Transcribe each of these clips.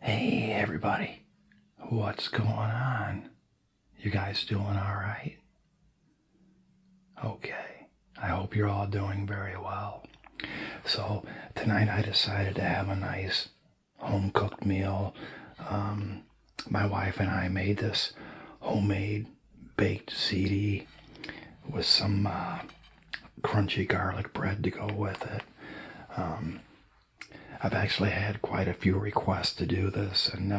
Hey everybody, what's going on? You guys doing alright? Okay, I hope you're all doing very well. So tonight I decided to have a nice home-cooked meal. My wife and I made this homemade baked ziti with some crunchy garlic bread to go with it. I've actually had quite a few requests to do this, and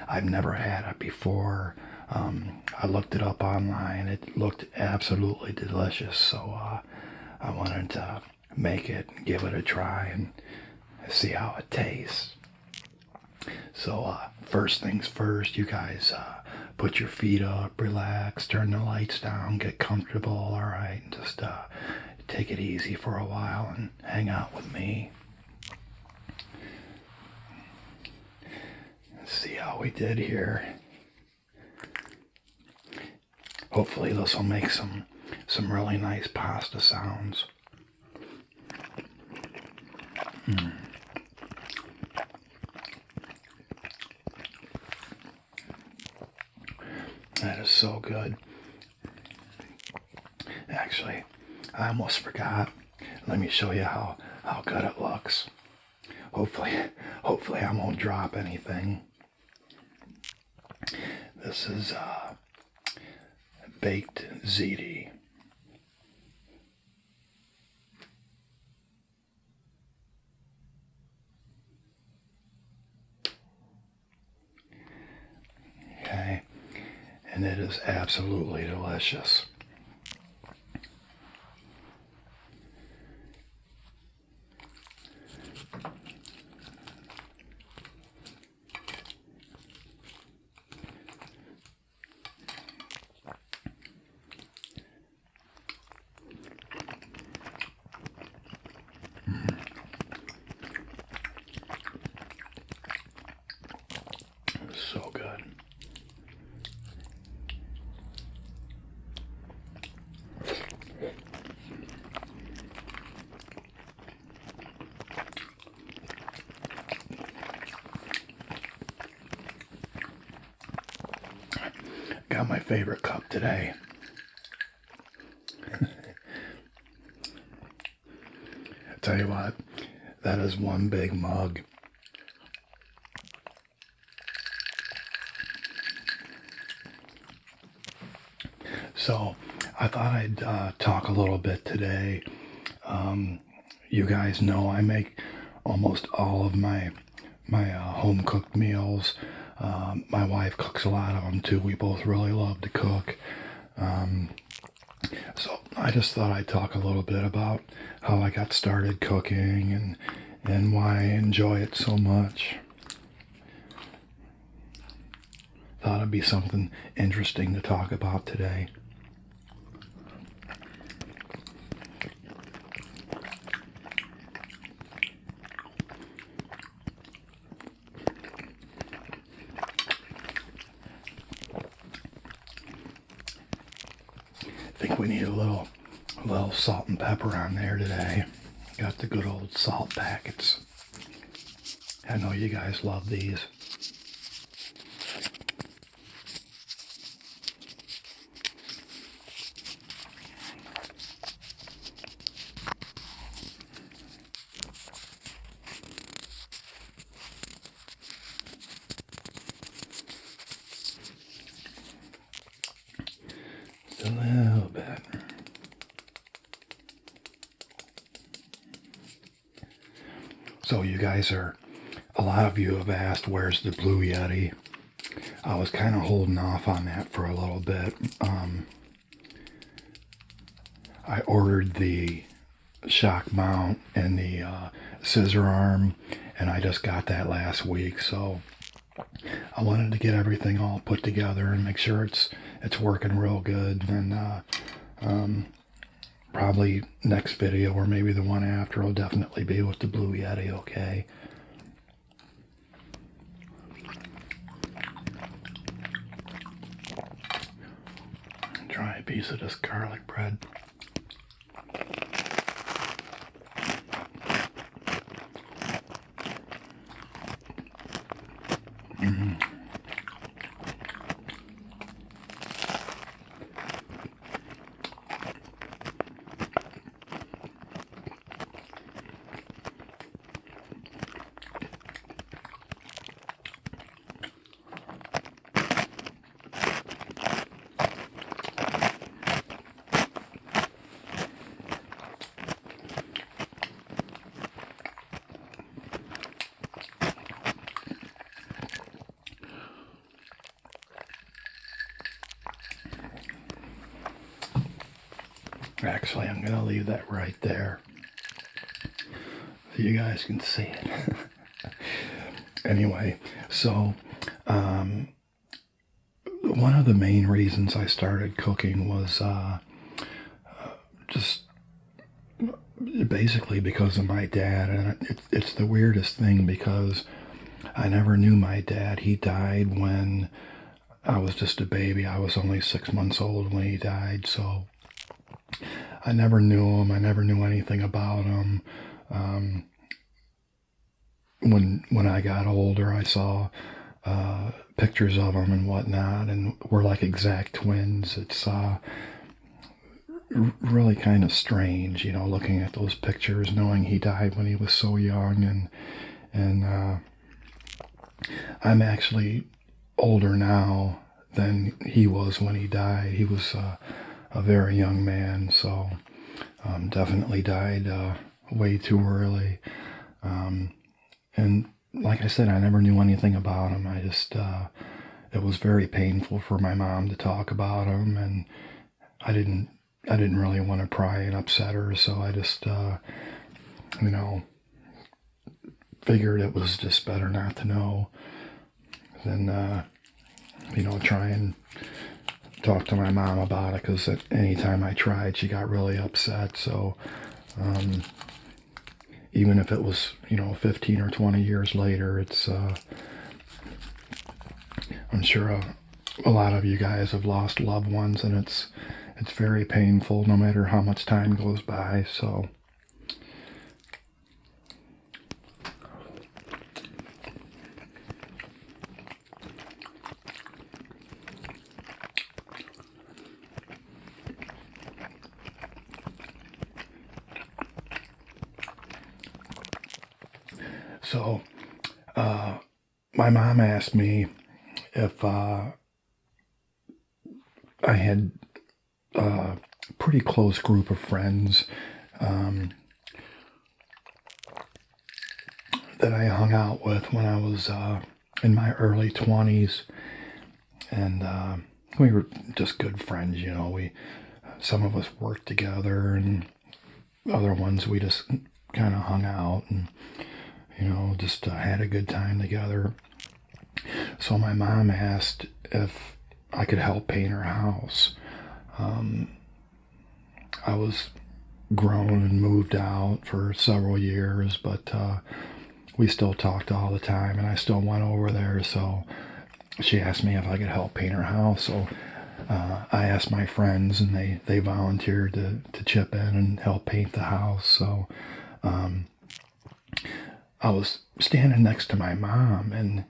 I've never had it before. I looked it up online. It looked absolutely delicious, so I wanted to make it and give it a try and see how it tastes. So first things first, you guys put your feet up, relax, turn the lights down, get comfortable, all right, and just take it easy for a while and hang out with me. Let's see how we did here. Hopefully this will make some really nice pasta sounds. That is so good. Actually, I almost forgot. Let me show you how good it looks. Hopefully I won't drop anything. This is baked ziti. Okay, and it is absolutely delicious. So good. Got my favorite cup today. Tell you what, that is one big mug. So I thought I'd talk a little bit today. You guys know I make almost all of my home cooked meals. My wife cooks a lot of them too. We both really love to cook. So I just thought I'd talk a little bit about how I got started cooking and why I enjoy it so much. Thought it'd be something interesting to talk about today. I think we need a little salt and pepper on there today. Got the good old salt packets. I know you guys love these. Just a little bit. So you guys a lot of you have asked, where's the Blue Yeti? I was kind of holding off on that for a little bit. I ordered the shock mount and the scissor arm, and I just got that last week, so I wanted to get everything all put together and make sure it's working real good. And probably next video, or maybe the one after, will definitely be with the Blue Yeti, okay? Try a piece of this garlic bread. Actually, I'm going to leave that right there so you guys can see it. Anyway, so one of the main reasons I started cooking was just basically because of my dad. And it's the weirdest thing because I never knew my dad. He died when I was just a baby. I was only 6 months old when he died, so I never knew him. I never knew anything about him. When I got older, I saw pictures of him and whatnot, and we're like exact twins. It's really kind of strange, looking at those pictures, knowing he died when he was so young, and I'm actually older now than he was when he died. He was a very young man, so definitely died way too early. And like I said, I never knew anything about him. I just, it was very painful for my mom to talk about him, and I didn't really want to pry and upset her, so I just, figured it was just better not to know than, try and talk to my mom about it, because any time I tried, she got really upset. So even if it was 15 or 20 years later, it's I'm sure a lot of you guys have lost loved ones, and it's very painful no matter how much time goes by. So my mom asked me if I had a pretty close group of friends that I hung out with when I was in my early 20s, and we were just good friends. Some of us worked together, and other ones we just kind of hung out and just had a good time together. So my mom asked if I could help paint her house. I was grown and moved out for several years, but we still talked all the time, and I still went over there. So she asked me if I could help paint her house. So I asked my friends, and they volunteered to chip in and help paint the house. So I was standing next to my mom, and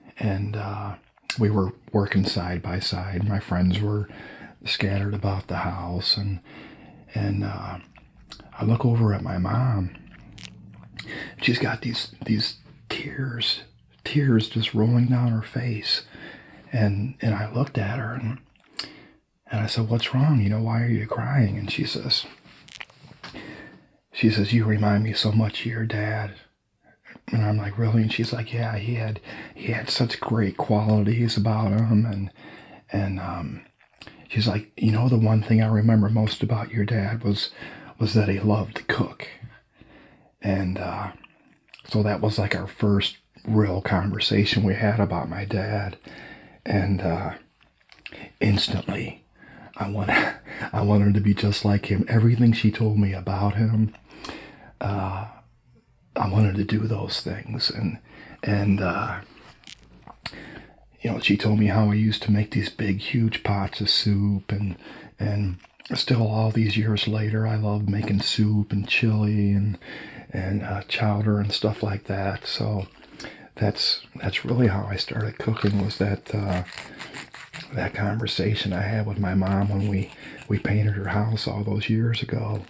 we were working side by side. My friends were scattered about the house, and I look over at my mom. She's got these tears just rolling down her face, and I looked at her and I said, "What's wrong? Why are you crying?" And she says, "You remind me so much of your dad." And I'm like, "Really?" And she's like, "Yeah, he had such great qualities about him." And she's like, "The one thing I remember most about your dad was that he loved to cook." And so that was like our first real conversation we had about my dad. And instantly, I wanted to be just like him. Everything she told me about him, I wanted to do those things. And she told me how I used to make these big, huge pots of soup, and still all these years later, I love making soup and chili and chowder and stuff like that. So that's really how I started cooking, was that conversation I had with my mom when we painted her house all those years ago.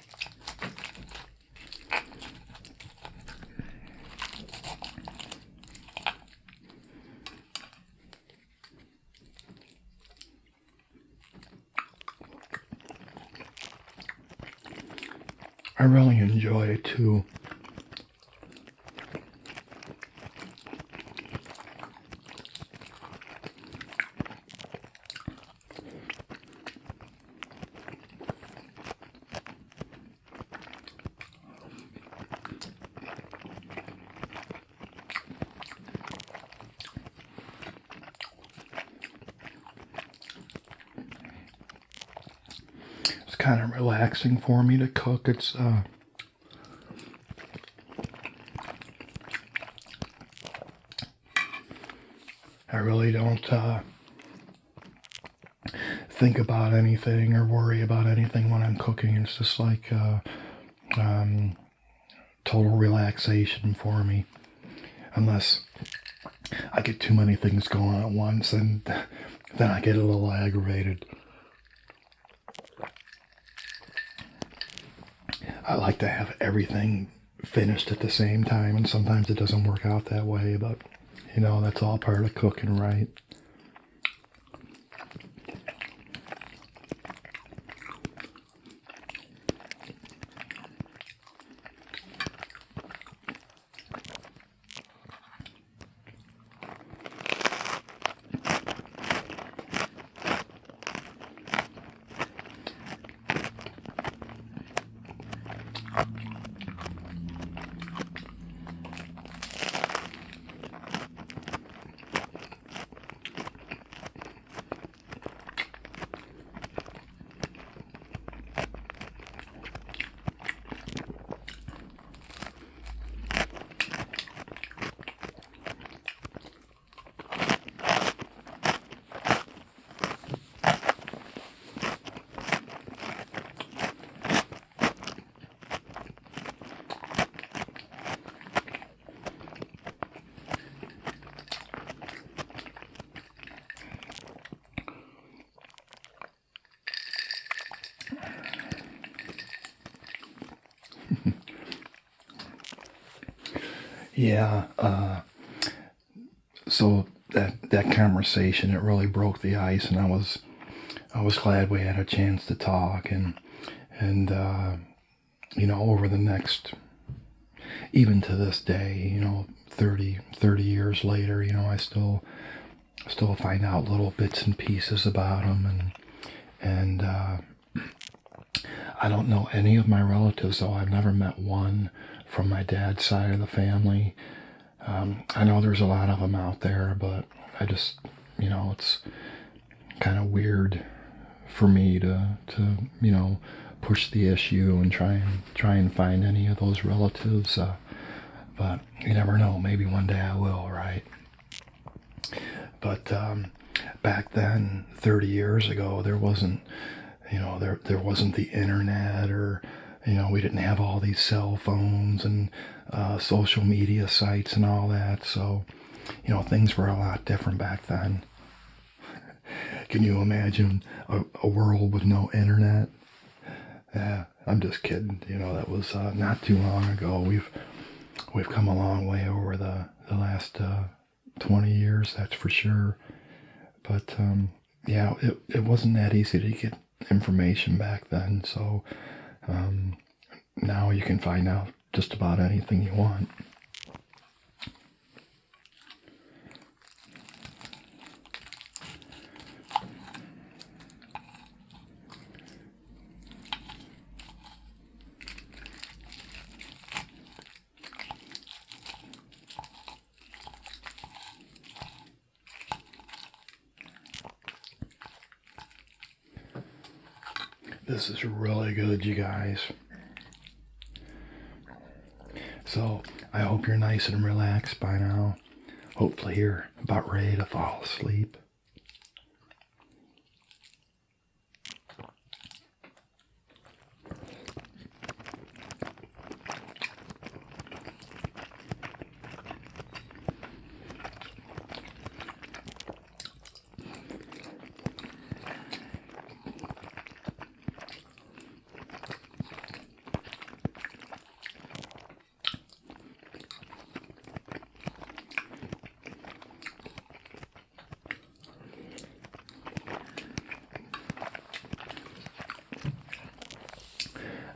I really enjoy it too. It's kind of relaxing for me to cook. I really don't think about anything or worry about anything when I'm cooking. It's just like total relaxation for me. Unless I get too many things going on at once, and then I get a little aggravated. I like to have everything finished at the same time, and sometimes it doesn't work out that way, but that's all part of cooking, right? Yeah, so that conversation, it really broke the ice, and I was glad we had a chance to talk, and over the next, even to this day, 30 years later, I still find out little bits and pieces about him, and I don't know any of my relatives, though. I've never met one from my dad's side of the family. I know there's a lot of them out there, but I just, it's kind of weird for me to push the issue and try and find any of those relatives. But you never know. Maybe one day I will, right? But back then, 30 years ago, there wasn't, there wasn't the internet, or we didn't have all these cell phones and social media sites and all that. So, things were a lot different back then. Can you imagine a world with no internet? Yeah, I'm just kidding. That was not too long ago. We've come a long way over the last 20 years, that's for sure. But yeah, it wasn't that easy to get information back then. So now you can find out just about anything you want. This is really good, you guys. So I hope you're nice and relaxed by now. Hopefully you're about ready to fall asleep.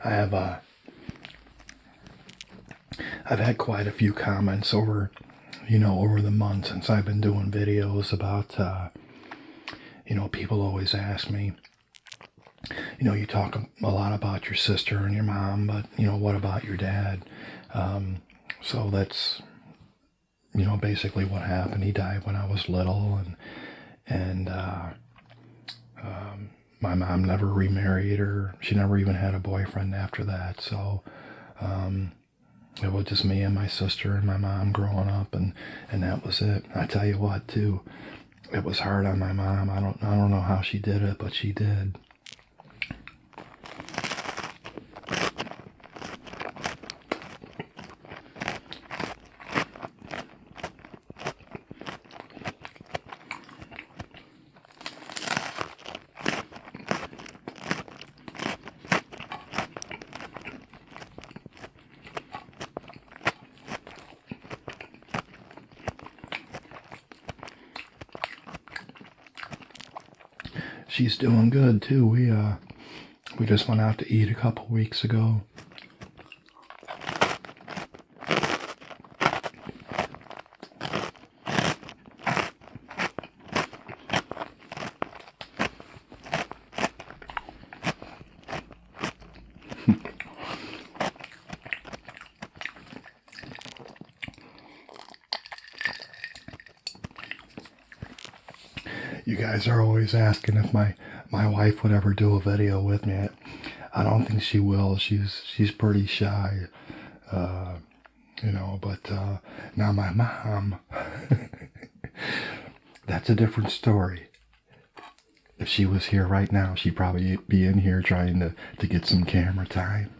I have I've had quite a few comments over, over the months since I've been doing videos about, people always ask me, you talk a lot about your sister and your mom, but, what about your dad? So that's, basically what happened. He died when I was little, and my mom never remarried, or she never even had a boyfriend after that. So it was just me and my sister and my mom growing up, and that was it. I tell you what, too, it was hard on my mom. I don't know how she did it, but she did. She's doing good too. We just went out to eat a couple weeks ago. You guys are always asking if my wife would ever do a video with me. I don't think she will. She's pretty shy, But now my mom, that's a different story. If she was here right now, she'd probably be in here trying to get some camera time.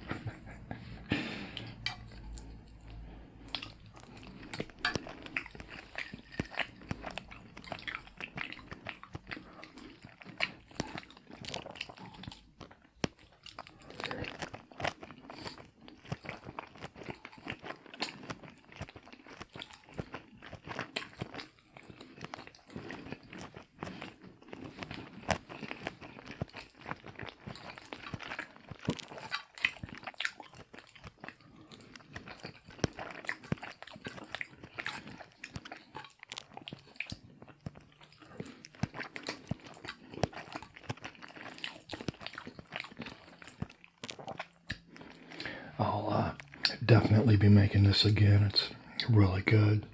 I'll definitely be making this again. It's really good.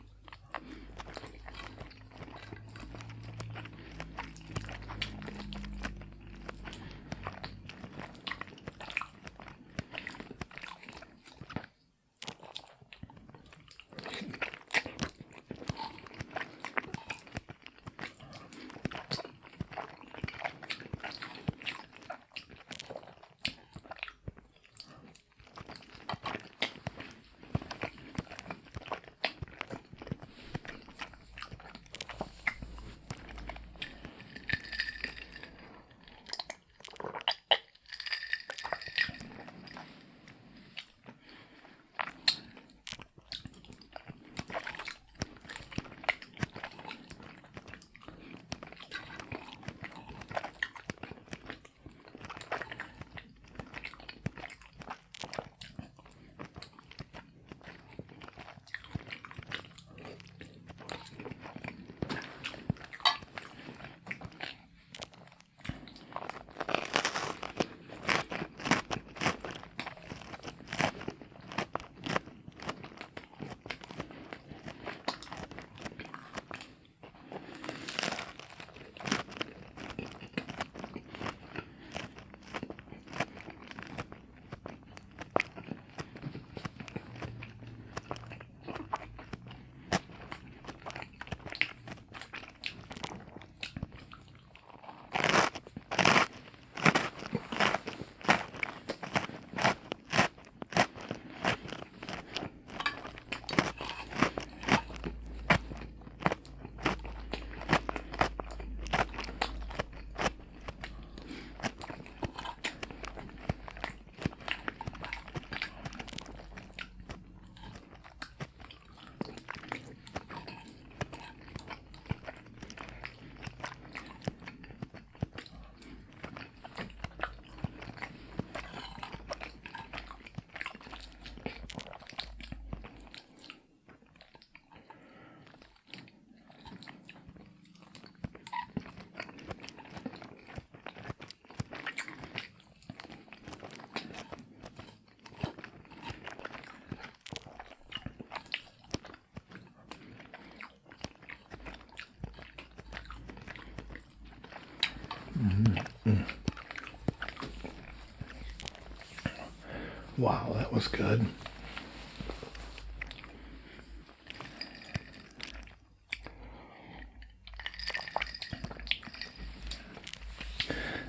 Wow, that was good.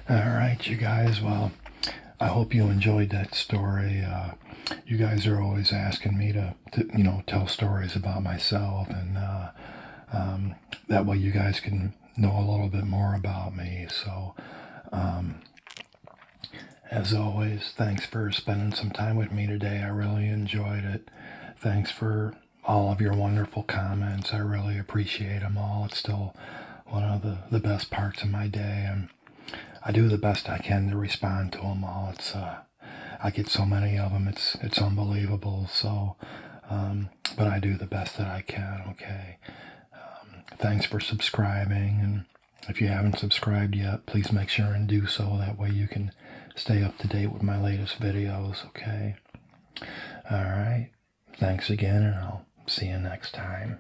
All right, you guys. Well, I hope you enjoyed that story. You guys are always asking me to tell stories about myself, and that way you guys can know a little bit more about me. So, as always, thanks for spending some time with me today. I really enjoyed it. Thanks for all of your wonderful comments. I really appreciate them all. It's still one of the best parts of my day. I do the best I can to respond to them all. I get so many of them. It's unbelievable. So, but I do the best that I can. Okay. Thanks for subscribing, and if you haven't subscribed yet, please make sure and do so. That way you can stay up to date with my latest videos. Okay. All right. Thanks again, and I'll see you next time.